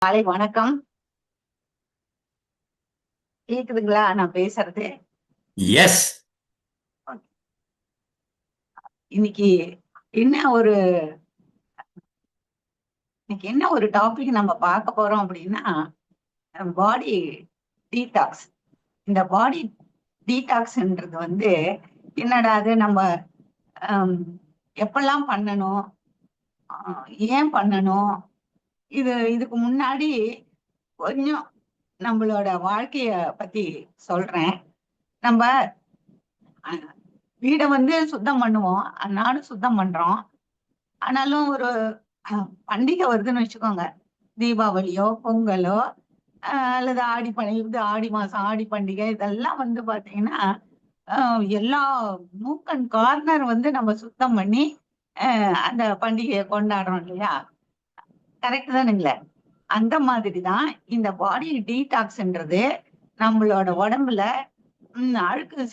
காலை வணக்கம். கேக்குதுங்களா நான் பேசுறது? எஸ். இன்னைக்கு என்ன ஒரு இன்னைக்கு என்ன ஒரு டாபிக் நம்ம பார்க்க போறோம் அப்படின்னா, பாடி டீடாக்ஸ். இந்த பாடி டீடாக்ஸ்ன்றது என்னடா அது, நம்ம எப்பெல்லாம் பண்ணணும், ஏன் பண்ணணும், இதுக்கு முன்னாடி கொஞ்சம் நம்மளோட வாழ்க்கைய பத்தி சொல்றேன். நம்ம வீடை சுத்தம் பண்ணுவோம், நானும் சுத்தம் பண்றோம். ஆனாலும் ஒரு பண்டிகை வருதுன்னு வச்சுக்கோங்க, தீபாவளியோ பொங்கலோ அல்லது ஆடி மாசம் ஆடி பண்டிகை, இதெல்லாம் பாத்தீங்கன்னா எல்லா நூக் அண்ட் கார்னர் நம்ம சுத்தம் பண்ணி அந்த பண்டிகையை கொண்டாடுறோம் இல்லையா? கரெக்ட் தானுங்களே? அந்த மாதிரிதான் இந்த பாடி டீடாக்ஸ்ன்றது. நம்மளோட உடம்புல அழுக்கு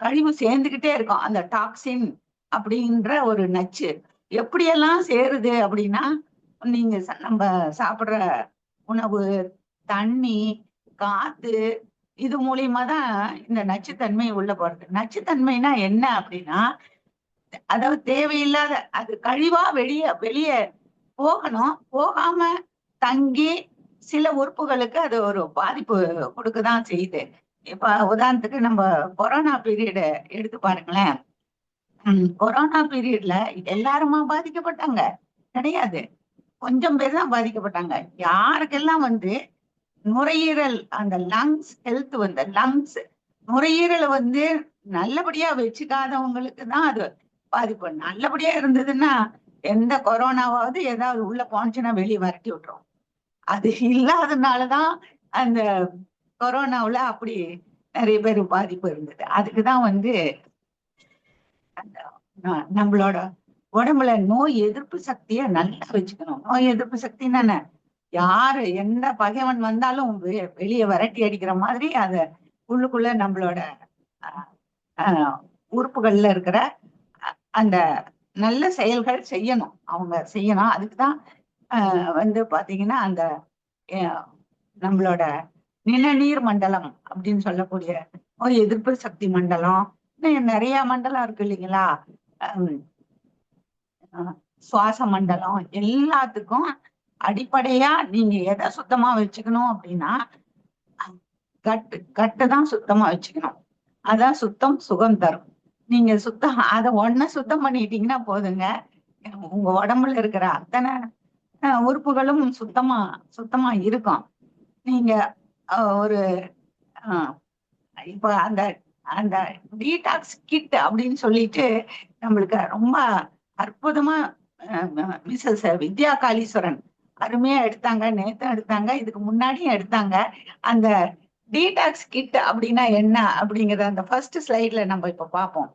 கழிவு சேர்ந்துகிட்டே இருக்கும். அந்த டாக்ஸின் அப்படின்ற ஒரு நச்சு எப்படியெல்லாம் சேருது அப்படின்னா, நீங்க நம்ம சாப்பிடுற உணவு, தண்ணி, காத்து, இது மூலியமா தான் இந்த நச்சுத்தன்மை உள்ள போறது. நச்சுத்தன்மைனா என்ன அப்படின்னா, அதாவது தேவையில்லாத அது கழிவா வெளியே வெளியே போகணும், போகாம தங்கி சில உறுப்புகளுக்கு அது ஒரு பாதிப்பு கொடுக்கதான் செய்யுது. இப்ப உதாரணத்துக்கு நம்ம கொரோனா பீரியட எடுத்து பாருங்களேன். கொரோனா பீரியட்ல எல்லாருமா பாதிக்கப்பட்டாங்க? கிடையாது, கொஞ்சம் பேர் தான் பாதிக்கப்பட்டாங்க. யாருக்கெல்லாம் நுரையீரல், அந்த லங்ஸ் ஹெல்த், லங்ஸ் நுரையீரலை நல்லபடியா வச்சுக்காதவங்களுக்கு தான் அது பாதிப்பு. நல்லபடியா இருந்ததுன்னா எந்த கொரோனாவாவது ஏதாவது உள்ள போனுச்சுன்னா வெளியே விரட்டி விட்டுரும். அது இல்லாதனாலதான் அந்த கொரோனாவுல அப்படி நிறைய பேர் பாதிப்பு இருந்தது. அதுக்குதான் நம்மளோட உடம்புல நோய் எதிர்ப்பு சக்தியை நல்லா வச்சுக்கணும். நோய் எதிர்ப்பு சக்தி என்ன? யாரு எந்த பகைவன் வந்தாலும் வெளியே விரட்டி அடிக்கிற மாதிரி அத உள்ளுக்குள்ள நம்மளோட உறுப்புகள்ல இருக்கிற அந்த நல்ல செயல்கள் செய்யணும், அவங்க செய்யணும். அதுக்குதான் பாத்தீங்கன்னா அந்த நம்மளோட நிணநீர் மண்டலம் அப்படின்னு சொல்லக்கூடிய நோய் எதிர்ப்பு சக்தி மண்டலம், நிறைய மண்டலம் இருக்கு இல்லைங்களா? சுவாச மண்டலம், எல்லாத்துக்கும் அடிப்படையா நீங்க எதை சுத்தமா வச்சுக்கணும் அப்படின்னா, கட்டு தான் சுத்தமா வச்சுக்கணும். அதான் சுத்தம் சுகம் தரும். நீங்க அதை சுத்தம் பண்ணிட்டீங்கன்னா போதுங்க, உங்க உடம்புல இருக்கிற அத்தனை உறுப்புகளும் சுத்தமா சுத்தமா இருக்கும். நீங்க ஒரு இப்ப அந்த அந்த டீடாக்ஸ் கிட் அப்படின்னு சொல்லிட்டு நம்மளுக்கு ரொம்ப அற்புதமா மிஸ்ஸஸ் வித்யா காளீஸ்வரன் அருமையா எடுத்தாங்க. நேத்தும் எடுத்தாங்க, இதுக்கு முன்னாடியும் எடுத்தாங்க. அந்த டீடாக்ஸ் கிட் அப்படின்னா என்ன அப்படிங்கறத அந்த ஃபர்ஸ்ட் ஸ்லைட்ல நம்ம இப்ப பார்ப்போம்.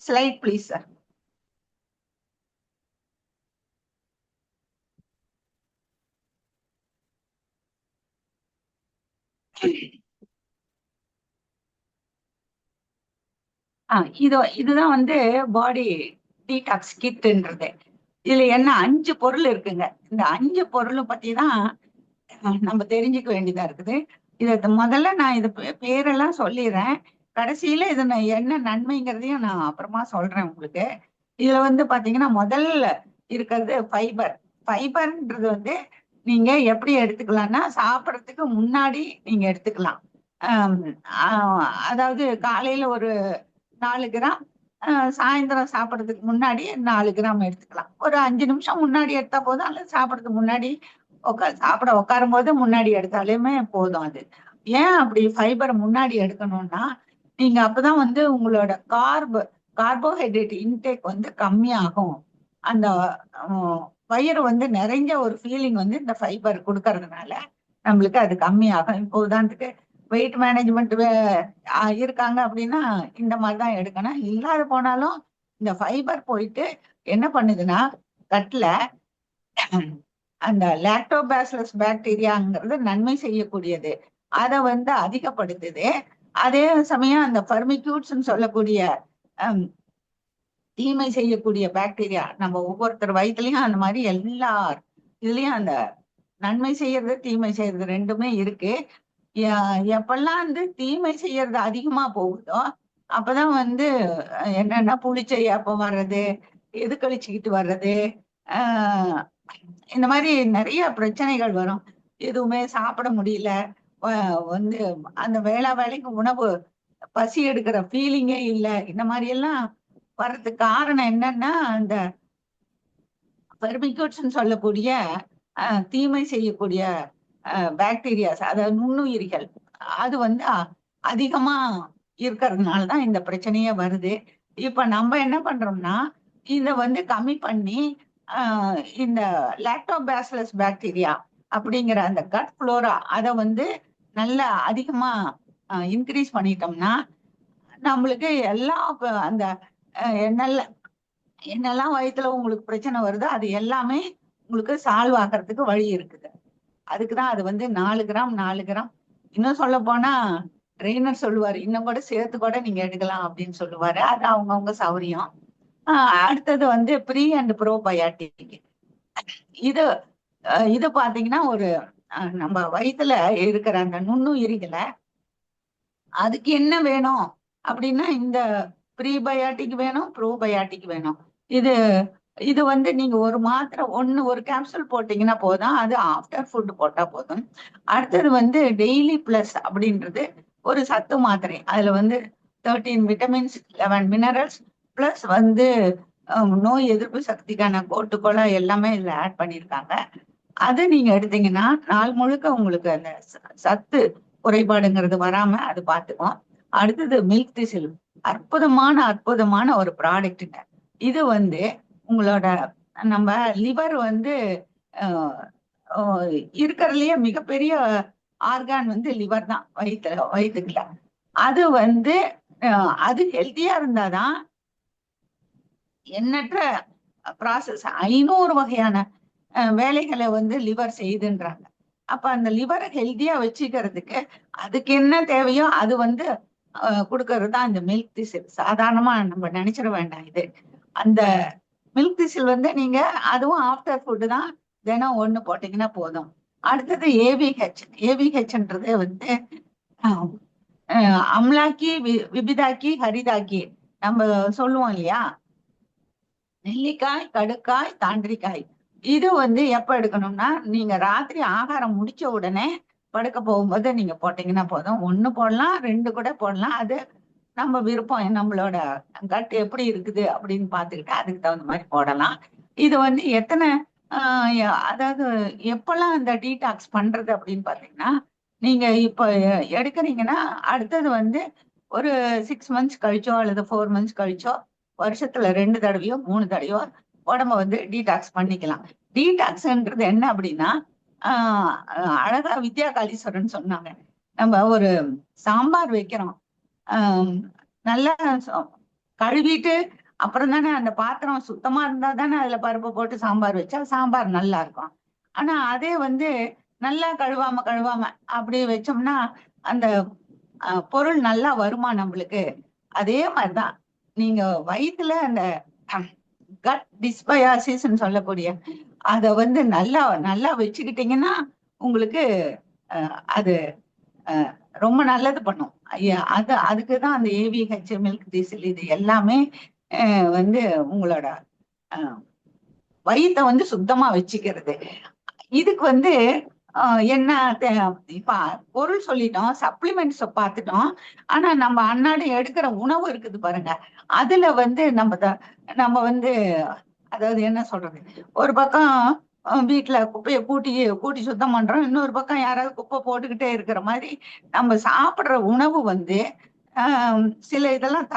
Slide please sir. இதுதான் பாடி டீடாக்ஸ் கிட்ன்றது. இதுல என்ன 5 பொருள் இருக்குங்க. இந்த 5 பொருளும் பத்தி தான் நம்ம தெரிஞ்சுக்க வேண்டியதா இருக்குது. இத முதல்ல நான் இது பேரெல்லாம் சொல்லிடுறேன். கடைசியில இது என்ன நன்மைங்கிறதையும் நான் அப்புறமா சொல்றேன் உங்களுக்கு. இதுல பாத்தீங்கன்னா முதல்ல இருக்கிறது ஃபைபர். ஃபைபர்ன்றது நீங்க எப்படி எடுத்துக்கலாம்னா, சாப்பிடறதுக்கு முன்னாடி நீங்க எடுத்துக்கலாம். அதாவது காலையில ஒரு 4 கிராம், சாயந்தரம் சாப்பிடறதுக்கு முன்னாடி 4 கிராம் எடுத்துக்கலாம். ஒரு 5 நிமிஷம் முன்னாடி எடுத்தா போதும், அல்லது சாப்பிடறதுக்கு முன்னாடி சாப்பிட உட்காரும் போது முன்னாடி எடுத்தாலுமே போதும். அது ஏன் அப்படி ஃபைபர் முன்னாடி எடுக்கணும்னா, நீங்க அப்பதான் உங்களோட கார்போஹைட்ரேட் இன்டேக் கம்மியாகும். அந்த வயிறு நிறைஞ்ச ஒரு ஃபீலிங் இந்த ஃபைபர் கொடுக்கறதுனால நம்மளுக்கு அது கம்மியாகும். இப்போ உதாரணத்துக்கு வெயிட் மேனேஜ்மெண்ட் இருக்காங்க அப்படின்னா இந்த மாதிரிதான் எடுக்கணும். இல்லாத போனாலும் இந்த ஃபைபர் போயிட்டு என்ன பண்ணுதுன்னா, கட்ல அந்த லாக்டோபாசிலஸ் பாக்டீரியாங்கிறது நன்மை செய்யக்கூடியது, அதை அதிகப்படுத்துது. அதே சமயம் அந்த ஃபர்மிக்யூட்ஸ் சொல்லக்கூடிய தீமை செய்யக்கூடிய பாக்டீரியா நம்ம ஒவ்வொருத்தர் வயிற்றுலயும் அந்த மாதிரி எல்லார் இதுலயும் அந்த நன்மை செய்யறது தீமை செய்யறது ரெண்டுமே இருக்கு. எப்பெல்லாம் வந்து தீமை செய்யறது அதிகமா போகுதோ அப்பதான் வந்து என்னன்னா புளிச்ச ஏப்பம் வர்றது, எது கழிச்சுக்கிட்டு வர்றது, ஆஹ் இந்த மாதிரி நிறைய பிரச்சனைகள் வரும். எதுவுமே சாப்பிட முடியல, வந்து அந்த வேளைக்கு உணவு பசி எடுக்கிற ஃபீலிங்கே இல்லை. இந்த மாதிரி எல்லாம் வர்றதுக்கு காரணம் என்னன்னா அந்த பெர்மிகோட்ஸ் சொல்லக்கூடிய தீமை செய்யக்கூடிய பாக்டீரியாஸ், அதாவது நுண்ணுயிரிகள், அது வந்து அதிகமா இருக்கிறதுனாலதான் இந்த பிரச்சனையே வருது. இப்ப நம்ம என்ன பண்றோம்னா இத வந்து கம்மி பண்ணி இந்த லாக்டோபாசிலஸ் பாக்டீரியா அப்படிங்கிற அந்த கட் ஃப்ளோரா அதை வந்து நல்லா அதிகமா இன்க்ரீஸ் பண்ணிட்டோம்னா நம்மளுக்கு எல்லா அந்த என்னெல்லாம் வயிற்றுல உங்களுக்கு பிரச்சனை வருதோ அது எல்லாமே உங்களுக்கு சால்வ் ஆகிறதுக்கு வழி இருக்குது. அதுக்குதான் அது வந்து 4 கிராம் 4 கிராம். இன்னும் சொல்ல போனா ட்ரெயினர் சொல்லுவாரு, இன்னும் கூட சேர்த்து கூட நீங்க எடுக்கலாம் அப்படின்னு சொல்லுவாரு. அது அவங்கவுங்க சௌரியம். அடுத்தது வந்து ப்ரீ அண்ட் ப்ரோபயாட்டிக். இது இது பாத்தீங்கன்னா ஒரு நம்ம வயிற்றுல இருக்கிற அந்த நுண்ணுயிரிகளை அதுக்கு என்ன வேணும் அப்படின்னா இந்த ப்ரீபயாட்டிக் வேணும், ப்ரோபயாட்டிக் வேணும். இது இது வந்து நீங்க ஒரு மாத்திரை ஒரு கேப்சூல் போட்டீங்கன்னா போதும், அது ஆஃப்டர் ஃபுட் போட்டா போதும். அடுத்தது வந்து டெய்லி பிளஸ் அப்படின்றது ஒரு சத்து மாத்திரை. அதுல வந்து 13 விட்டமின்ஸ், 11 மினரல்ஸ் பிளஸ் வந்து நோய் எதிர்ப்பு சக்திக்கான கோட்டுக்கோளா எல்லாமே இதுல ஆட் பண்ணியிருக்காங்க. அது நீங்க எடுத்தீங்கன்னா நாள் முழுக்க உங்களுக்கு அந்த சத்து குறைபாடுங்கிறது வராம அது பார்த்துக்கும். அடுத்தது மில்க் திசில், அற்புதமான ஒரு ப்ராடக்ட்டுங்க. இது வந்து உங்களோட நம்ம லிவர் வந்து இருக்கிறதுலயே மிகப்பெரிய ஆர்கான் வந்து லிவர் தான் வயிற்றுக்குள்ள. அது வந்து அது ஹெல்த்தியா இருந்தாதான் எண்ணற்ற ப்ராசஸ் 500 வகையான வேலைகளை வந்து லிவர் செய்யுதுன்றாங்க. அப்ப அந்த லிவரை ஹெல்த்தியா வச்சுக்கிறதுக்கு அதுக்கு என்ன தேவையோ அது வந்து கொடுக்கறது தான் இந்த மில்க் திசில். சாதாரணமா நம்ம நினைச்சிட வேண்டாம். இது அந்த மில்க் திசில் வந்து நீங்க அதுவும் ஆஃப்டர் ஃபுட்டு தான், தினம் 1 போட்டீங்கன்னா போதும். அடுத்தது ஏவிஹெச்ன்றது வந்து அம்லாக்கி, விபிதாக்கி, ஹரிதாக்கி நம்ம சொல்லுவோம் இல்லையா, நெல்லிக்காய், கடுக்காய், தாண்டிக்காய். இது வந்து எப்ப எடுக்கணும்னா நீங்க ராத்திரி ஆகாரம் முடிச்ச உடனே படுக்க போகும்போது நீங்க போட்டீங்கன்னா போதும். 1 போடலாம், 2 கூட போடலாம். அது நம்ம விருப்பம், நம்மளோட கட் எப்படி இருக்குது அப்படின்னு பார்த்துக்கிட்டு அதுக்கு தகுந்த மாதிரி போடலாம். இது வந்து எத்தனை அதாவது எப்பெல்லாம் இந்த டீடாக்ஸ் பண்றது அப்படின்னு பாத்தீங்கன்னா, நீங்க இப்ப எடுக்கிறீங்கன்னா அடுத்தது வந்து ஒரு 6 மந்த்ஸ் கழிச்சோ அல்லது 4 மந்த்ஸ் கழிச்சோ வருஷத்துல 2 தடவையோ 3 தடவையோ உடம்ப வந்து டீடாக்ஸ் பண்ணிக்கலாம். டீடாக்ஸ்ன்றது என்ன அப்படின்னா அழகா வித்யா காளீஸ்வரன் சொன்னாங்க, நம்ம ஒரு சாம்பார் வைக்கிறோம், நல்லா கழுவிட்டு அப்புறம் தானே அந்த பாத்திரம் சுத்தமா இருந்தா தானே அதுல பருப்பு போட்டு சாம்பார் வச்சா சாம்பார் நல்லா இருக்கும். ஆனா அதே வந்து நல்லா கழுவாம அப்படி வச்சோம்னா அந்த பொருள் நல்லா வருமா நம்மளுக்கு? அதே மாதிரிதான் நீங்க வயிற்றுல அந்த கட் டிஸ்பயாசிஸ் சொல்லக்கூடிய அத வந்து நல்லா நல்லா வச்சுக்கிட்டீங்கன்னா உங்களுக்கு அது ரொம்ப நல்லது பண்ணும். அதுக்குதான் அந்த ஏவிஹெச், மில்க் திசில் இது எல்லாமே வந்து உங்களோட வயிற்றை வந்து சுத்தமா வச்சுக்கிறது. இதுக்கு வந்து என்ன இப்ப பொருள் சொல்லிட்டோம், சப்ளிமெண்ட்ஸ் பார்த்துட்டோம். ஆனா நம்ம அன்னாடம் எடுக்கிற உணவு இருக்குது பாருங்க, அதுல வந்து நம்ம வந்து அதாவது என்ன சொல்றது, ஒரு பக்கம் வீட்டுல குப்பையை கூட்டி சுத்தம் பண்றோம், இன்னொரு பக்கம் யாராவது குப்பை போட்டுக்கிட்டே இருக்கிற மாதிரி நம்ம சாப்பிடுற உணவு வந்து சில இதெல்லாம்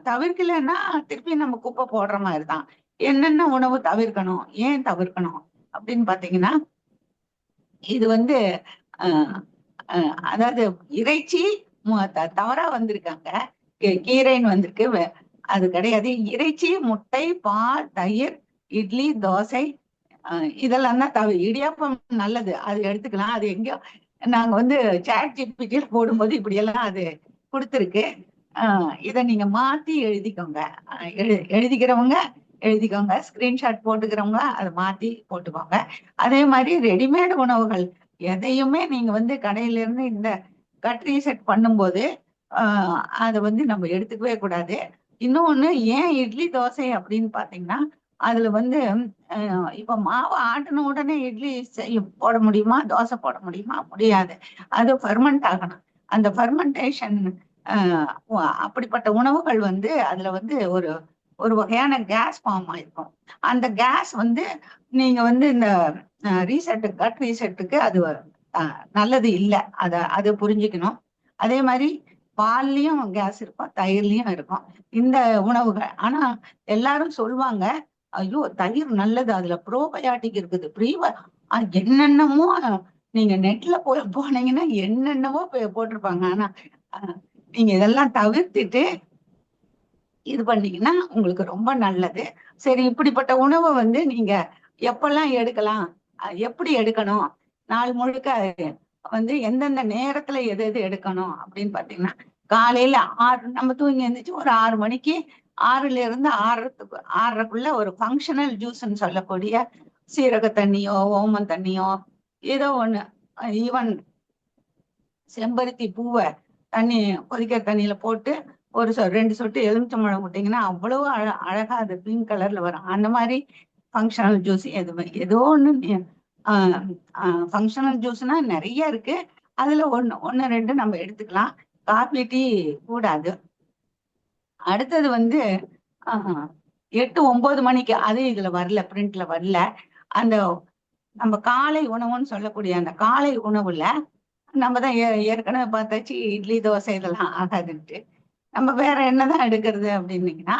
தவிர்க்கலைன்னா திருப்பி நம்ம குப்பை போடுற மாதிரிதான். என்னென்ன உணவு தவிர்க்கணும், ஏன் தவிர்க்கணும் அப்படின்னு பாத்தீங்கன்னா, இது வந்து அதாவது இறைச்சி தவறா வந்திருக்காங்க, கீரைன்னு வந்திருக்கு, அது கிடையாது. இறைச்சி, முட்டை, பால், தயிர், இட்லி, தோசை இதெல்லாம் தான் இடியாப்பம் நல்லது, அது எடுத்துக்கலாம். அது எங்கேயோ நாங்க வந்து சாட் ஜிபிடியில் போடும்போது இப்படி எல்லாம் அது கொடுத்துருக்கு. இதை நீங்க மாத்தி எழுதிக்கோங்க. எழுதிக்கிறவங்க எழுதிக்கோங்க, ஸ்கிரீன்ஷாட் போட்டுக்கிறவங்க அதை மாத்தி போட்டுக்கோங்க. அதே மாதிரி ரெடிமேட் உணவுகள் எதையுமே நீங்க வந்து கடையில இருந்து இந்த கட் ரீசெட் பண்ணும்போது அதை வந்து நம்ம எடுத்துக்கவே கூடாது. இன்னொன்னு, ஏன் இட்லி தோசை அப்படின்னு பாத்தீங்கன்னா, அதுல வந்து இப்ப மாவு ஆட்டின உடனே இட்லி போட முடியுமா, தோசை போட முடியுமா? முடியாது. அது ஃபெர்மெண்ட் ஆகணும். அந்த ஃபெர்மெண்டேஷன் அப்படிப்பட்ட உணவுகள் வந்து அதுல வந்து ஒரு ஒரு வகையான கேஸ் ஃபார்ம் ஆயிருக்கும். அந்த கேஸ் வந்து நீங்க வந்து இந்த கட் ரீசெட்டுக்கு அது நல்லது இல்லை. அது புரிஞ்சுக்கணும். அதே மாதிரி பால்லயும் கேஸ் இருக்கும், தயிர்லயும் இருக்கும் இந்த உணவுகள். ஆனா எல்லாரும் சொல்லுவாங்க, ஐயோ தயிர் நல்லது, அதுல ப்ரோபயாட்டிக் இருக்குது, என்னென்னமோ நீங்க நெட்ல போனீங்கன்னா என்னென்னமோ போட்டிருப்பாங்க. ஆனா நீங்க இதெல்லாம் தவிர்த்துட்டு இது பண்ணீங்கன்னா உங்களுக்கு ரொம்ப நல்லது. சரி, இப்படிப்பட்ட உணவை வந்து நீங்க எப்பெல்லாம் எடுக்கலாம், எப்படி எடுக்கணும், நாள் முழுக்க வந்து எந்தெந்த நேரத்துல எது எது எடுக்கணும் அப்படின்னு பாத்தீங்கன்னா, காலையில 6 நம்ம தூங்கி எழுந்திரிச்சு ஒரு 6 மணிக்கு 6ல இருந்து 6:30க்குள்ள ஒரு ஃபங்க்ஷனல் ஜூஸ்ன்னு சொல்லக்கூடிய சீரக தண்ணியோ ஓமம் தண்ணியோ ஏதோ ஒண்ணு, ஈவன் செம்பருத்தி பூவை கொதிக்கிற தண்ணியில போட்டு ஒரு 2 சொட்டு எலுமிச்சம்பழம் விட்டீங்கன்னா அவ்வளவு அழகா அது பிங்க் கலர்ல வரும். அந்த மாதிரி ஃபங்க்ஷனல் ஜூஸ் ஏதோ ஒண்ணு. ஃபங்க்ஷனல் ஜூஸ்னா நிறைய இருக்கு, அதுல ஒண்ணு ரெண்டு நம்ம எடுத்துக்கலாம். காபி டீ கூடாது. அடுத்தது வந்து 8-9 மணிக்கு, அது இதுல வரல, பிரிண்ட்ல வரல, அந்த நம்ம காலை உணவுன்னு சொல்லக்கூடிய அந்த காலை உணவுல நம்ம தான் ஏற்கனவே பார்த்தாச்சு, இட்லி தோசை இதெல்லாம் ஆகாதுன்ட்டு நம்ம வேற என்னதான் எடுக்கிறது அப்படின்னீங்கன்னா,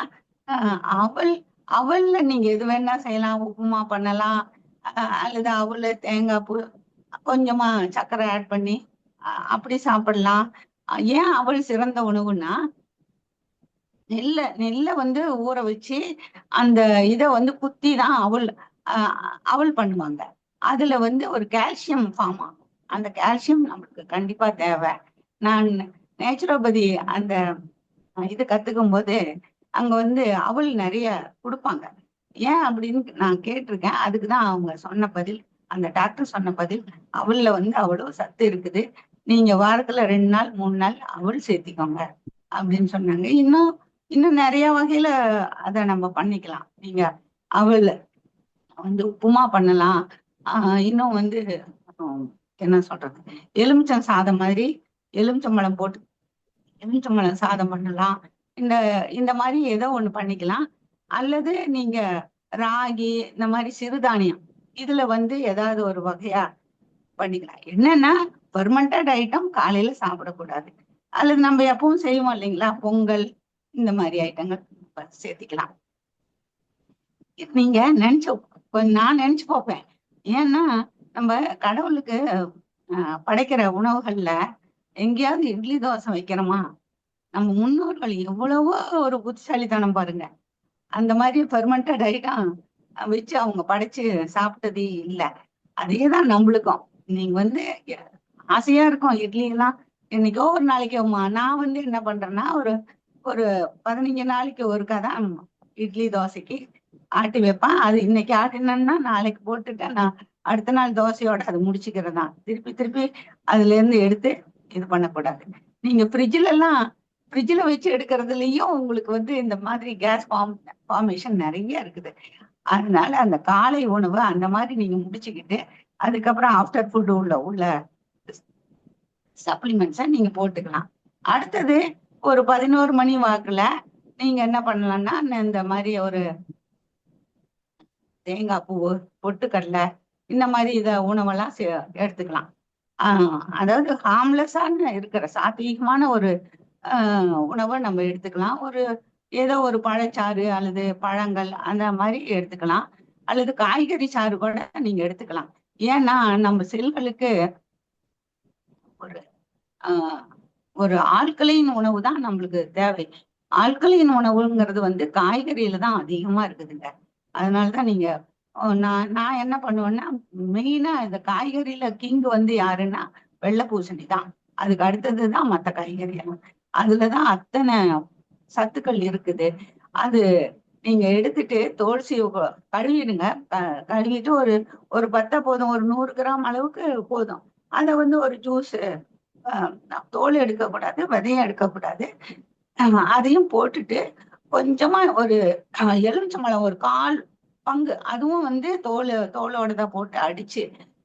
அவல் அவல்ல நீங்க எது வேணா செய்யலாம். உப்புமா பண்ணலாம், அல்லது அவல் தேங்காய் பூ கொஞ்சமா சர்க்கரை ஆட் பண்ணி அப்படி சாப்பிடலாம். ஏன் அவல் சிறந்த உணவுன்னா, நெல்லை வந்து ஊற வச்சு அந்த இதை வந்து குத்தி தான் அவல் பண்ணுவாங்க. அதுல வந்து ஒரு கால்சியம் ஃபார்ம் ஆகும். அந்த கால்சியம் நம்மளுக்கு கண்டிப்பா தேவை. நான் நேச்சுரோபதி அந்த இது கத்துக்கும் போது அங்க வந்து அவல் நிறைய கொடுப்பாங்க. ஏன் அப்படின்னு நான் கேட்டிருக்கேன். அதுக்குதான் அவங்க சொன்ன பதில், அந்த டாக்டர் சொன்ன பதில், அவல்ல வந்து அவ்வளவு சத்து இருக்குது, நீங்க வாரத்துல 2 நாள் 3 நாள் அவல் சேர்த்திக்கோங்க அப்படின்னு சொன்னாங்க. இன்னும் இன்னும் நிறைய வகையில அதை நம்ம பண்ணிக்கலாம். நீங்க அவல் வந்து உப்புமா பண்ணலாம். இன்னும் வந்து என்ன சொல்றது, எலுமிச்சம் சாதம் மாதிரி எலுமிச்சம்பழம் போட்டு எலுமிச்சம்பழம் சாதம் பண்ணலாம். இந்த இந்த மாதிரி ஏதோ ஒண்ணு பண்ணிக்கலாம். அல்லது நீங்க ராகி இந்த மாதிரி சிறுதானியம் இதுல வந்து ஏதாவது ஒரு வகையா பண்ணிக்கலாம். என்னன்னா, ஃபெர்மெண்டட் ஐட்டம் காலையில சாப்பிடக்கூடாது. அல்லது நம்ம எப்பவும் செய்வோம் இல்லைங்களா, பொங்கல் இந்த மாதிரி ஐட்டங்கள் சேர்த்திக்கலாம். நீங்க நான் நினைச்சு பார்ப்பேன். ஏன்னா நம்ம கடவுளுக்கு படைக்கிற உணவுகள்ல எங்கேயாவது இட்லி தோசை வைக்கிறோமா? நம்ம முன்னோர்கள் எவ்வளவோ ஒரு புத்திசாலித்தனம் பாருங்க. அந்த மாதிரி ஃபெர்மெண்டட் ஐட்டம் வச்சு அவங்க படைச்சு சாப்பிட்டதே இல்லை. அதேதான் நம்மளுக்கும். நீங்க வந்து ஆசையா இருக்கும் இட்லி எல்லாம், என்னைக்கோ ஒரு நாளைக்கு. நான் வந்து என்ன பண்றேன்னா, ஒரு ஒரு 15 நாளைக்கு ஒருக்கா தான் இட்லி தோசைக்கு ஆட்டி வைப்பேன். அது இன்னைக்கு ஆட்டினேன்னா நாளைக்கு போட்டுட்டு நான் அடுத்த நாள் தோசையோட அது முடிச்சுக்கிறதா. திருப்பி திருப்பி அதுல இருந்து எடுத்து இது பண்ணக்கூடாது. நீங்க ஃப்ரிட்ஜில் வச்சு எடுக்கிறதுலயும் உங்களுக்கு வந்து இந்த மாதிரி கேஸ் ஃபார்மேஷன் நிறைய இருக்குது. அதனால அந்த காலை உணவு அந்த மாதிரி நீங்க முடிச்சுக்கிட்டு அதுக்கப்புறம் ஆஃப்டர் ஃபுட் உள்ள சப்ளிமெண்ட்ஸை நீங்க போட்டுக்கலாம். அடுத்தது ஒரு 11 மணி வாக்குல நீங்க என்ன பண்ணலாம்னா, இந்த மாதிரி ஒரு தேங்காய் பூ, பொட்டுக்கடலை இந்த மாதிரி உணவெல்லாம் எடுத்துக்கலாம். அதாவது ஹார்ம்லெஸ்ஸான இருக்கிற சாத்வீகமான ஒரு உணவை நம்ம எடுத்துக்கலாம். ஏதோ ஒரு பழச்சாறு அல்லது பழங்கள் அந்த மாதிரி எடுத்துக்கலாம். அல்லது காய்கறி சாறு கூட நீங்க எடுத்துக்கலாம். ஏன்னா நம்ம செல்களுக்கு ஒரு ஒரு ஆல்கலைன் உணவு தான் நம்மளுக்கு தேவை. ஆல்கலைன் உணவுங்கிறது வந்து காய்கறியில தான் அதிகமா இருக்குதுங்க. அதனாலதான் நீங்க நான் என்ன பண்ணுவேன்னா, மெயினா இந்த காய்கறியில கிங் வந்து யாருன்னா வெள்ளை பூசணி தான். அதுக்கு அடுத்ததுதான் மற்ற காய்கறி எல்லாம். அதுலதான் அத்தனை சத்துக்கள் இருக்குது. அது நீங்க எடுத்துட்டு தோல் சீவு கழுவிடுங்க. கழுவிட்டு ஒரு ஒரு பத்தை போதும், ஒரு 100 கிராம் அளவுக்கு போதும். அதை வந்து ஒரு ஜூஸ், தோல் எடுக்கக்கூடாது, விதையும் எடுக்கக்கூடாது. அதையும் போட்டுட்டு கொஞ்சமா ஒரு எலுமிச்சம்பழம் ஒரு 1/4 பங்கு, அதுவும் வந்து தோலோட தான் போட்டு அடிச்சு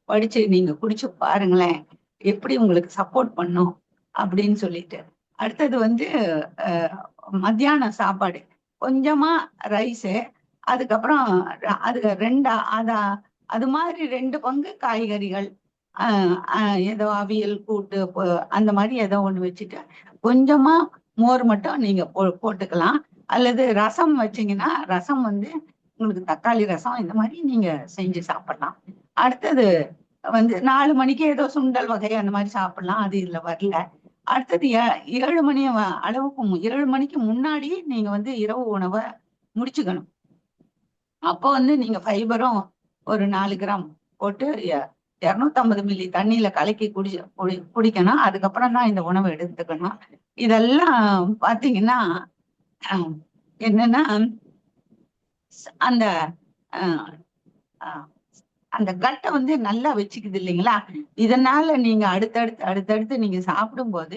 வடிச்சு நீங்க குடிச்சு பாருங்களேன், எப்படி உங்களுக்கு சப்போர்ட் பண்ணும் அப்படின்னு சொல்லிட்டு. அடுத்தது வந்து மத்தியான சாப்பாடு கொஞ்சமா ரைஸு, அதுக்கப்புறம் அதுக்கு அது மாதிரி 2 பங்கு காய்கறிகள், ஏதோ அவியல் கூட்டு அந்த மாதிரி ஏதோ ஒண்ணு வச்சுட்டு கொஞ்சமா மோர் மட்டும் நீங்க போட்டுக்கலாம். அல்லது ரசம் வச்சீங்கன்னா ரசம் வந்து உங்களுக்கு தக்காளி ரசம் இந்த மாதிரி நீங்க செஞ்சு சாப்பிடலாம். அடுத்தது வந்து 4 மணிக்கு ஏதோ சுண்டல் வகை அந்த மாதிரி சாப்பிடலாம், அது இதுல வரல. அடுத்தது 7 மணி அளவுக்கு 7 மணிக்கு முன்னாடி நீங்க வந்து இரவு உணவை முடிச்சுக்கணும். அப்போ வந்து நீங்க ஃபைபரும் ஒரு 4 கிராம் போட்டு 250 மில்லி தண்ணியில கலக்கி குடிக்கணும். அதுக்கப்புறம் தான் இந்த உணவை எடுத்துக்கணும். இதெல்லாம் பாத்தீங்கன்னா என்னன்னா அந்த அந்த கட்டை வந்து நல்லா வச்சுக்குது இல்லைங்களா? இதனால நீங்க அடுத்தடுத்து நீங்க சாப்பிடும்போது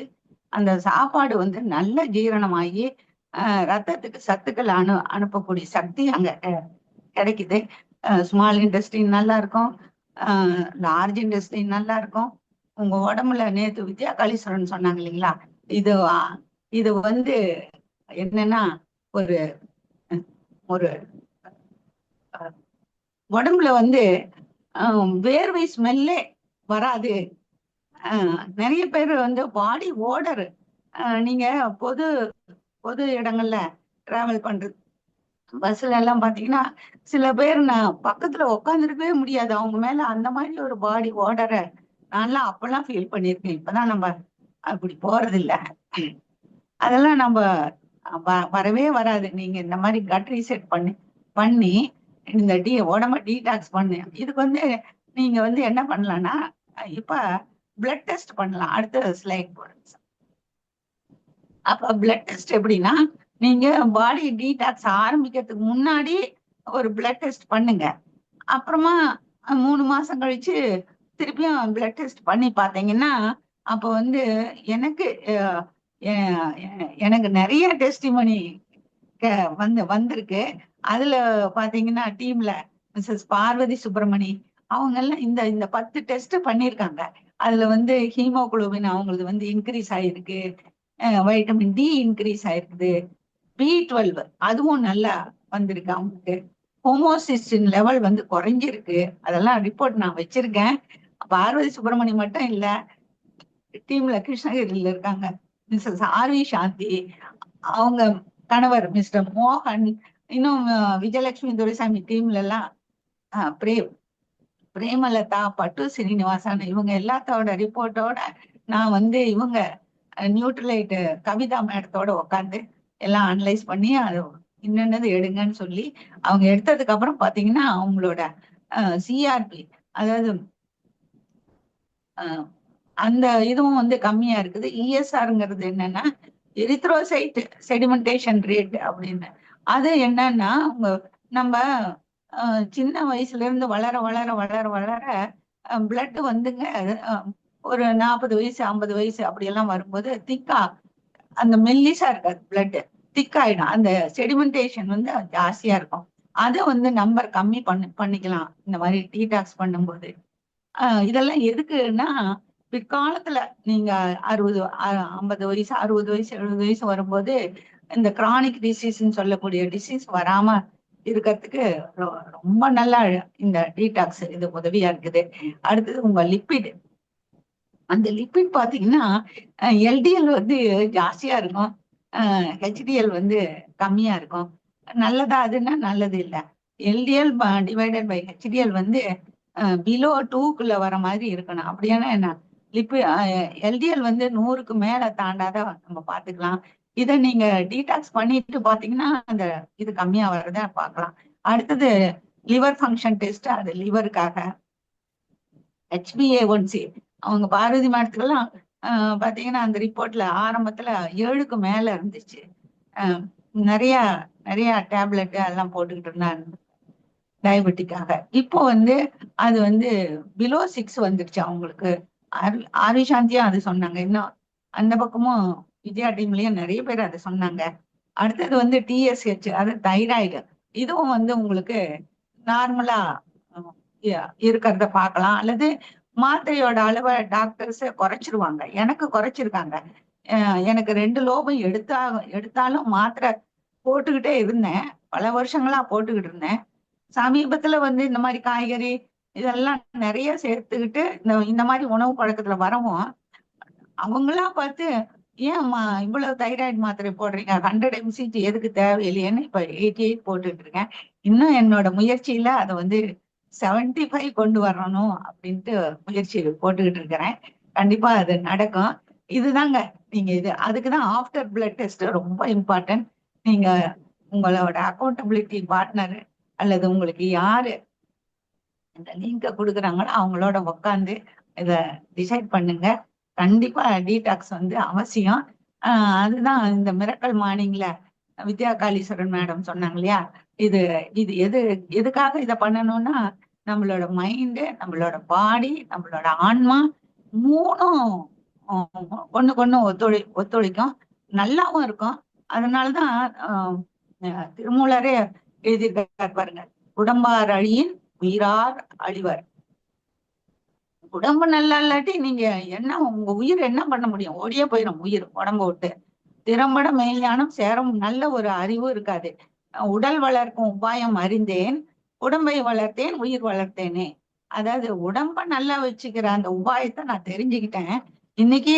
அந்த சாப்பாடு வந்து நல்ல ஜீரணமாகி ரத்தத்துக்கு சத்துக்கள் அனுப்பக்கூடிய சக்தி அங்க கிடைக்குது. ஸ்மால் இன்டெஸ்டின் நல்லா இருக்கும், லார்ஜ் இன்டெஸ்டின் நல்லா இருக்கும். உங்க உடம்புல நேத்து வித்யா காளீஸ்வரன் சொன்னாங்க இல்லைங்களா, இது இது வந்து என்னன்னா ஒரு ஒரு உடம்புல வந்து வேர்வை ஸ்மெல்லே வராது. நிறைய பேர் வந்து பாடி ஓடர், நீங்க பொது பொது இடங்கள்ல டிராவல் பண்றது, பஸ்ல எல்லாம் பாத்தீங்கன்னா சில பேர் நான் பக்கத்துல உட்காந்துருக்கவே முடியாது, அவங்க மேல அந்த மாதிரி ஒரு பாடி ஓடர நான்லாம் அப்பெல்லாம் ஃபீல் பண்ணியிருக்கேன். இப்பதான் நம்ம அப்படி போறது இல்ல. அதெல்லாம் நம்ம வரவே வராது. நீங்க இந்த மாதிரி கட் ரீசெட் பண்ணி இந்த உடம்ப டீடாக்ஸ் பண்ணு. இதுக்கு வந்து நீங்க வந்து என்ன பண்ணலாம்னா, இப்ப பிளட் டெஸ்ட் பண்ணலாம். அடுத்த ஸ்லைட் போடுங்க. அப்ப பிளட் டெஸ்ட் எப்படின்னா, நீங்க பாடி டீடாக்ஸ் ஆரம்பிக்கிறதுக்கு முன்னாடி ஒரு பிளட் டெஸ்ட் பண்ணுங்க. அப்புறமா 3 மாசம் கழிச்சு திருப்பியும் பிளட் டெஸ்ட் பண்ணி பார்த்தீங்கன்னா, அப்ப வந்து எனக்கு எனக்கு நிறைய டெஸ்டிமனி வந்திருக்கு. அதுல பாத்தீங்கன்னா டீம்ல மிஸ்ஸஸ் பார்வதி சுப்பிரமணி அவங்க எல்லாம் இந்த இந்த 10 டெஸ்ட் பண்ணிருக்காங்க. அதுல வந்து ஹீமோகுளோபின் அவங்களுக்கு வந்து இன்க்ரீஸ் ஆயிருக்கு, வைட்டமின் டி இன்க்ரீஸ் ஆயிருக்குது, B12 அதுவும் நல்லா வந்திருக்கு அவங்களுக்கு, ஹோமோசிஸ்டின் லெவல் வந்து குறைஞ்சிருக்கு. அதெல்லாம் ரிப்போர்ட் நான் வச்சிருக்கேன். பார்வதி சுப்பிரமணி மட்டும் இல்ல, டீம்ல கிருஷ்ணகிரியில இருக்காங்க மிஸ்ஸஸ் ஆர்வி சாந்தி, அவங்க கணவர் மிஸ்டர் மோகன், இன்னும் விஜயலட்சுமி துரைசாமி டீம்ல எல்லாம் பிரேமலதா, பட்டு ஸ்ரீனிவாசன், இவங்க எல்லாத்தோட ரிப்போர்ட்டோட நான் வந்து இவங்க நியூட்ரலைட் கவிதா மேடத்தோட உட்காந்து எல்லாம் அனலைஸ் பண்ணி அது என்னென்னது எடுங்கன்னு சொல்லி அவங்க எடுத்ததுக்கு அப்புறம் பாத்தீங்கன்னா அவங்களோட சிஆர்பி, அதாவது அந்த இதுவும் வந்து கம்மியா இருக்குது. இஎஸ்ஆர்ங்கிறது என்னன்னா எரித்ரோசைட் செடிமெண்டேஷன் ரேட் அப்படின்னு. அது என்னன்னா நம்ம சின்ன வயசுல இருந்து வளர வளர வளர வளர பிளட் வந்துங்க ஒரு 40 வயசு 50 வயசு அப்படியெல்லாம் வரும்போது திக்கா, அந்த மெல்லிசா இருக்காது, பிளட் திக்காயிடும். அந்த செடிமெண்டேஷன் வந்து ஜாஸ்தியா இருக்கும். அதை வந்து நம்பர் கம்மி பண்ணிக்கலாம் இந்த மாதிரி டீடாக்ஸ் பண்ணும்போது. இதெல்லாம் எதுக்குன்னா, பிற்காலத்துல நீங்க 60 50 வயசு 60 வயசு 70 வயசு வரும்போது இந்த கிரானிக் டிசீஸ்ன்னு சொல்லக்கூடிய டிசீஸ் வராம இருக்கிறதுக்கு ரொம்ப நல்லா இந்த டீடாக்ஸ் இது உதவியா இருக்குது. அடுத்தது உங்க லிப்பிட், அந்த லிப்பிட் பாத்தீங்கன்னா எல்டிஎல் வந்து ஜாஸ்தியா இருக்கும், ஹெச்டிஎல் வந்து கம்மியா இருக்கும். நல்லதா அதுன்னா நல்லது இல்லை. எல்டிஎல் டிவைடட் பை ஹெச்டிஎல் வந்து பிலோ 2க்குள்ள வர மாதிரி இருக்கணும். அப்படியான என்ன எல்டிஎல் வந்து 100க்கு மேல தாண்டாத நம்ம பாத்துக்கலாம். இதை நீங்க டீடாக்ஸ் பண்ணிட்டு பாத்தீங்கன்னா அந்த இது கம்மியா வர்றத பார்க்கலாம். அடுத்தது லிவர் ஃபங்க்ஷன் டெஸ்ட், அது லிவருக்காக. HbA1c அவங்க பார்வதி மேடத்துக்கெல்லாம் பாத்தீங்கன்னா அந்த ரிப்போர்ட்ல ஆரம்பத்துல 7க்கு மேல இருந்துச்சு. அஹ் நிறைய நிறைய டேப்லெட் அதெல்லாம் போட்டுக்கிட்டு இருந்தாங்க டயபெட்டிக்காக. இப்போ வந்து அது வந்து பிலோ 6 வந்துடுச்சு அவங்களுக்கு. ஆரி சாந்தியும் அது சொன்னாங்க. இன்னும் அந்த பக்கமும் விஜயா டீம்லயும் நிறைய பேர் அதை சொன்னாங்க. அடுத்தது வந்து டிஎஸ்ஹெச், அது தைராய்டு. இதுவும் வந்து உங்களுக்கு நார்மலா இருக்கிறத பார்க்கலாம். அல்லது மாத்திரையோட அளவை டாக்டர்ஸ் குறைச்சிருவாங்க. எனக்கு குறைச்சிருக்காங்க. எனக்கு 2 லோபம் எடுத்தாலும் மாத்திரை போட்டுக்கிட்டே இருந்தேன். பல வருஷங்களா போட்டுக்கிட்டு இருந்தேன். சமீபத்துல வந்து இந்த மாதிரி காய்கறி இதெல்லாம் நிறைய சேர்த்துக்கிட்டு இந்த மாதிரி உணவு பழக்கத்துல வரவும் அவங்களா பார்த்து ஏன்மா இவ்வளவு தைராய்டு மாத்திரை போடுறீங்க, 100 mcg எதுக்கு தேவையில்லையேன்னு இப்ப 88 போட்டுட்டு இருக்கேன். இன்னும் என்னோட முயற்சியில அதை வந்து 75 கொண்டு வரணும் அப்படின்ட்டு முயற்சி போட்டுக்கிட்டு இருக்கிறேன். கண்டிப்பா அது நடக்கும். இதுதாங்க. நீங்க அதுக்குதான் ஆஃப்டர் பிளட் டெஸ்ட் ரொம்ப இம்பார்ட்டன்ட். நீங்க உங்களோட அக்கௌண்டபிலிட்டி பார்ட்னர் அல்லது உங்களுக்கு யாரு இந்த லிங்க கொடுக்குறாங்களோ அவங்களோட உட்காந்து இத டிசைட் பண்ணுங்க. கண்டிப்பா டீடாக்ஸ் வந்து அவசியம். அதுதான் இந்த மிரக்கல் மார்னிங்ல வித்யா காளீஸ்வரன் மேடம் சொன்னாங்க இல்லையா, இது இது எதுக்காக இதை பண்ணணும்னா நம்மளோட மைண்டு, நம்மளோட பாடி, நம்மளோட ஆன்மா மூணும் ஒண்ணுக்கு ஒத்துழைக்கும், நல்லாவும் இருக்கும். அதனாலதான் திருமூலரே எழுதியிருக்காரு பாருங்க, உடம்பார் அழியின் உயிரார் அழிவர். உடம்பு நல்லா இல்லாட்டி நீங்க என்ன, உங்க உயிர் என்ன பண்ண முடியும்? ஓடியே போயிடும் உயிர் உடம்ப விட்டு. திறம்பட மெய்ஞானம் சேரும் நல்ல ஒரு அறிவு இருக்காது. உடல் வளர்க்கும் உபாயம் அறிந்தேன், உடம்பை வளர்த்தேன், உயிர் வளர்த்தேனே. அதாவது உடம்ப நல்லா வச்சுக்கிற அந்த உபாயத்தை நான் தெரிஞ்சுக்கிட்டேன் இன்னைக்கு.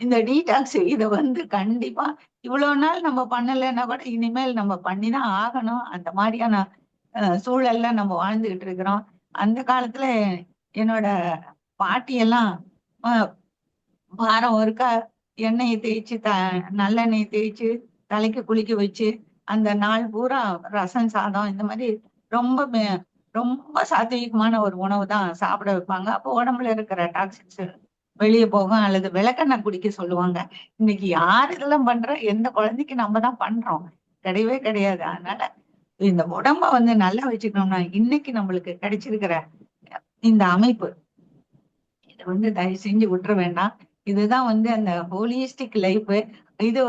இந்த டீடாக்ஸ் இதை வந்து கண்டிப்பா இவ்வளவு நாள் நம்ம பண்ணலைன்னா கூட இனிமேல் நம்ம பண்ணிதான் ஆகணும். அந்த மாதிரியான சூழல்ல நம்ம வாழ்ந்துகிட்டு இருக்கிறோம். அந்த காலத்துல என்னோட பாட்டி எல்லாம் வாரம் ஒருக்கா எண்ணெயை தேய்ச்சி நல்லெண்ணெயை தேய்ச்சி தலைக்கு குளிக்க வச்சு அந்த நாள் பூரா ரசம் சாதம் இந்த மாதிரி ரொம்ப ரொம்ப சாத்வீகமான ஒரு உணவு தான் சாப்பிட வைப்பாங்க. அப்போ உடம்புல இருக்கிற டாக்ஸின்ஸ் வெளியே போகும். அல்லது விளக்கெண்ணெய் குடிக்க சொல்லுவாங்க. இன்னைக்கு யார் இதெல்லாம் பண்ற? எந்த குழந்தைக்கு நம்ம தான் பண்றோம்? கிடையவே கிடையாது. அதனால இந்த உடம்ப வந்து நல்லா வச்சுக்கணும்னா இன்னைக்கு நம்மளுக்கு கிடைச்சிருக்கிற இந்த அமைப்பு இதை வந்து தயவு செஞ்சு விட்டுற வேண்டாம். இதுதான் வந்து அந்த ஹோலிஸ்டிக் லைஃப். இது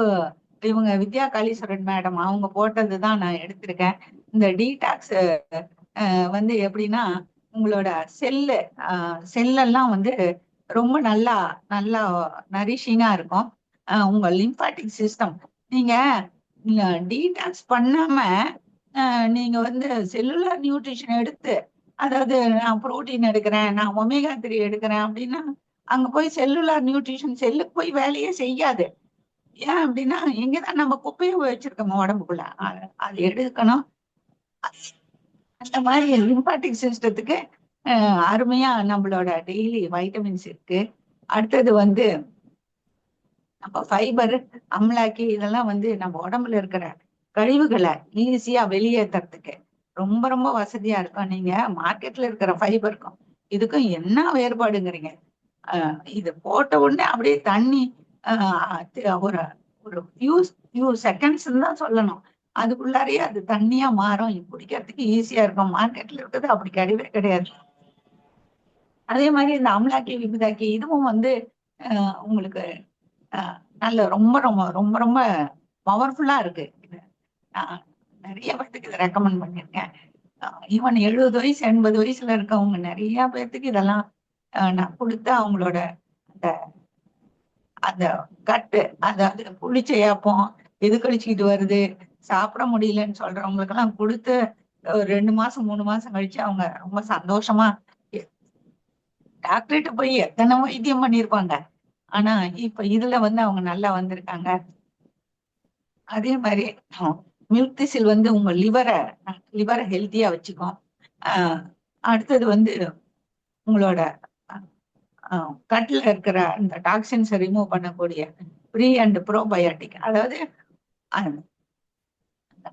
இவங்க வித்யா காளீஸ்வரன் மேடம் அவங்க போட்டதுதான் நான் எடுத்திருக்கேன். இந்த டீடாக்ஸ் வந்து எப்படின்னா உங்களோட செல்லெல்லாம் வந்து ரொம்ப நல்லா நல்லா நரிஷிங்கா இருக்கும். உங்க லிம்பாட்டிக் சிஸ்டம் நீங்க டீடாக்ஸ் பண்ணாம நீங்க வந்து செல்லுலார் நியூட்ரிஷன் எடுத்து, அதாவது நான் புரோட்டீன் எடுக்கிறேன், நான் ஒமேகா 3 எடுக்கிறேன் அப்படின்னா அங்க போய் செல்லுலார் நியூட்ரிஷன் செல்லுக்கு போய் வேலையே செய்யாது. ஏன் அப்படின்னா இங்கதான் நம்ம குப்பையை வச்சிருக்கோம் உடம்புக்குள்ள. அது எடுக்கணும். அந்த மாதிரி லிம்பாட்டிக் சிஸ்டத்துக்கு அருமையா நம்மளோட டெய்லி வைட்டமின்ஸ் இருக்கு. அடுத்தது வந்து நம்ம ஃபைபர், அம்லாக்கி இதெல்லாம் வந்து நம்ம உடம்புல இருக்கிற கழிவுகளை ஈஸியா வெளியேற்றுறதுக்கு ரொம்ப ரொம்ப வசதியா இருக்கும். நீங்க மார்க்கெட்ல இருக்கிற ஃபைபருக்கும் இதுக்கும் என்ன வேறுபாடுங்கிறீங்க? இது போட்ட உடனே அப்படியே தண்ணி ஒரு ஒரு ஃபியூ செகண்ட்ஸ் தான் சொல்லணும், அதுக்குள்ளாரையே அது தண்ணியா மாறும். குடிக்கிறதுக்கு ஈஸியா இருக்கும். மார்க்கெட்ல இருக்கிறது அப்படி கிடையவே கிடையாது. அதே மாதிரி இந்த அம்லாக்கி, விபுதாக்கி இதுவும் வந்து உங்களுக்கு நல்ல ரொம்ப ரொம்ப ரொம்ப ரொம்ப பவர்ஃபுல்லா இருக்கு. நான் நிறைய பேர்த்துக்கு இதை ரெக்கமெண்ட் பண்ணியிருக்கேன். ஈவன் 70 வயசு 80 வயசுல இருக்கவங்க நிறைய பேர்த்துக்கு இதெல்லாம் நான் கொடுத்து அவங்களோட அந்த அந்த கட்டு, அதாவது புளிச்ச ஏப்பம் எது கழிச்சுக்கிட்டு வருது, சாப்பிட முடியலன்னு சொல்றவங்களுக்கு எல்லாம் கொடுத்து 2 மாசம் 3 மாசம் கழிச்சு அவங்க ரொம்ப சந்தோஷமா டாக்டர்கிட்ட போய் எத்தனை வைத்தியம் பண்ணியிருப்பாங்க. ஆனா இப்ப இதுல வந்து அவங்க நல்லா வந்திருக்காங்க. அதே மாதிரி மில்க் திசில் வந்து உங்க லிவரை ஹெல்த்தியா வச்சுக்கும். அடுத்தது வந்து உங்களோட கட்ல இருக்கிற இந்த டாக்ஸின்ஸை ரிமூவ் பண்ணக்கூடிய ப்ரீ அண்ட் ப்ரோபயோட்டிக், அதாவது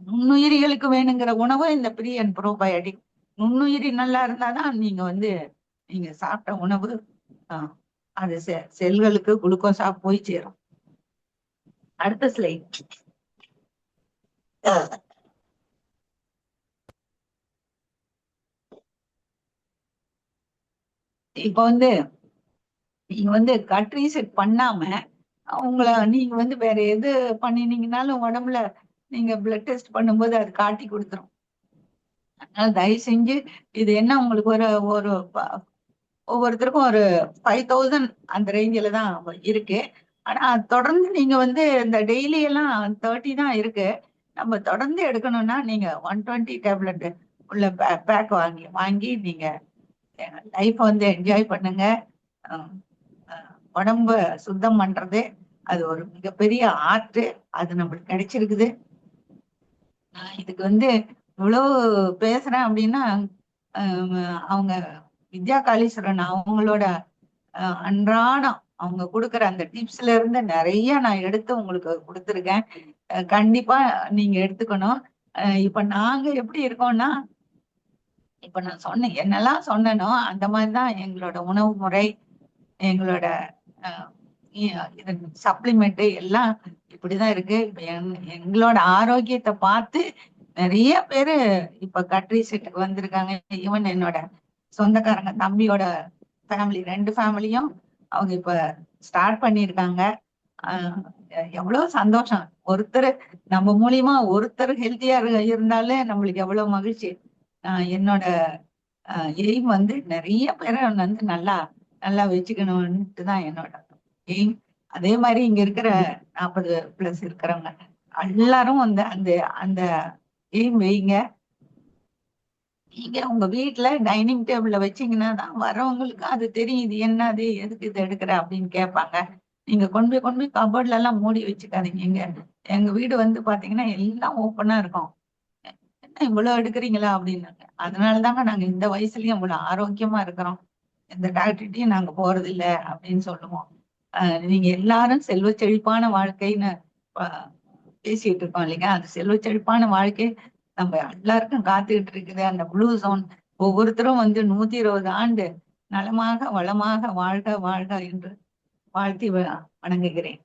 நுண்ணுயிரிகளுக்கு வேணுங்கிற உணவு இந்த ப்ரீ அண்ட் ப்ரோபயோட்டிக். நுண்ணுயிரி நல்லா இருந்தாதான் நீங்க வந்து நீங்க சாப்பிட்ட உணவு அது செல்களுக்கு குளுக்கோஸா போய் சேரும். அடுத்த ஸ்லைட். இப்ப நீங்க கட் ரீசெட் பண்ணாம உங்களை நீங்க வேற எது பண்ணினீங்கனாலும் உடம்புல நீங்க பிளட் டெஸ்ட் பண்ணும்போது அது காட்டி கொடுத்துரும். அதனால தயவு செஞ்சு இது என்ன உங்களுக்கு ஒரு ஒரு ஒவ்வொருத்தருக்கும் ஒரு 5000 அந்த ரேஞ்சில தான் இருக்கு. ஆனா தொடர்ந்து நீங்க இந்த டெய்லி எல்லாம் 30 தான் இருக்கு. நம்ம தொடர்ந்து எடுக்கணும்னா நீங்க 120 டேப்லெட் உள்ள பேக் வாங்கி வாங்கி நீங்க லைஃப் என்ஜாய் பண்ணுங்க. உடம்ப சுத்தம் பண்றது அது ஒரு மிகப்பெரிய ஆர்ட். அது நம்மளுக்கு கிடைச்சிருக்குது. நான் இதுக்கு இவ்வளவு பேசுறேன் அப்படின்னா அவங்க வித்யா காளீஸ்வரன் அவங்களோட அன்றாடம் அவங்க கொடுக்குற அந்த டிப்ஸ்ல இருந்து நிறைய நான் எடுத்து உங்களுக்கு கொடுத்துருக்கேன். கண்டிப்பா நீங்க எடுத்துக்கணும். இப்ப நாங்க எப்படி இருக்கோம்னா, இப்ப நான் சொன்னேன் என்னெல்லாம் சொன்னனோ அந்த மாதிரிதான் எங்களோட உணவு முறை, எங்களோட இது சப்ளிமெண்ட் எல்லாம் இப்படிதான் இருக்கு. இப்ப எங்களோட ஆரோக்கியத்தை பார்த்து நிறைய பேரு இப்ப கட்ரி செட்டுக்கு வந்திருக்காங்க. ஈவன் என்னோட சொந்தக்காரங்க தம்பியோட ஃபேமிலி 2 ஃபேமிலியும் அவங்க இப்ப ஸ்டார்ட் பண்ணியிருக்காங்க. எவ்வளவு சந்தோஷம். ஒருத்தர் நம்ம மூலியமா ஒருத்தர் ஹெல்த்தியா இருந்தாலே நம்மளுக்கு எவ்வளவு மகிழ்ச்சி. என்னோட எய்ம் நிறைய பேரை நல்லா நல்லா வச்சுக்கணும்ட்டு தான் என்னோட எய்ம். அதே மாதிரி இங்க இருக்கிற 40+ இருக்கிறவங்க எல்லாரும் அந்த அந்த எய்ம் வைங்க. நீங்க உங்க வீட்டுல டைனிங் டேபிள்ல வச்சீங்கன்னா தான் வர்றவங்களுக்கு அது தெரியும், இது என்னது, எதுக்கு இது எடுக்கிற அப்படின்னு கேட்பாங்க. நீங்க கொண்டு போய் கபோர்ட்ல எல்லாம் மூடி வச்சுக்காதீங்க. எங்க வீடு பாத்தீங்கன்னா எல்லாம் ஓப்பனா இருக்கும். என்ன இவ்வளவு எடுக்கிறீங்களா அப்படின்னு. அதனாலதாங்க நாங்க இந்த வயசுலயும் இவ்வளவு ஆரோக்கியமா இருக்கிறோம். எந்த டாக்டர்கிட்டையும் நாங்க போறது இல்ல அப்படின்னு சொல்லுவோம். நீங்க எல்லாரும் செல்வ செழிப்பான வாழ்க்கைன்னு பேசிட்டு இருக்கோம் இல்லைங்க. அந்த செல்வ செழிப்பான வாழ்க்கை நம்ம எல்லாருக்கும் காத்துக்கிட்டு இருக்குது. அந்த ப்ளூ ஜோன் ஒவ்வொருத்தரும் 120 ஆண்டு நலமாக வளமாக வாழ்க வாழ்க என்று வாழ்த்தி வணங்குகிறேன்.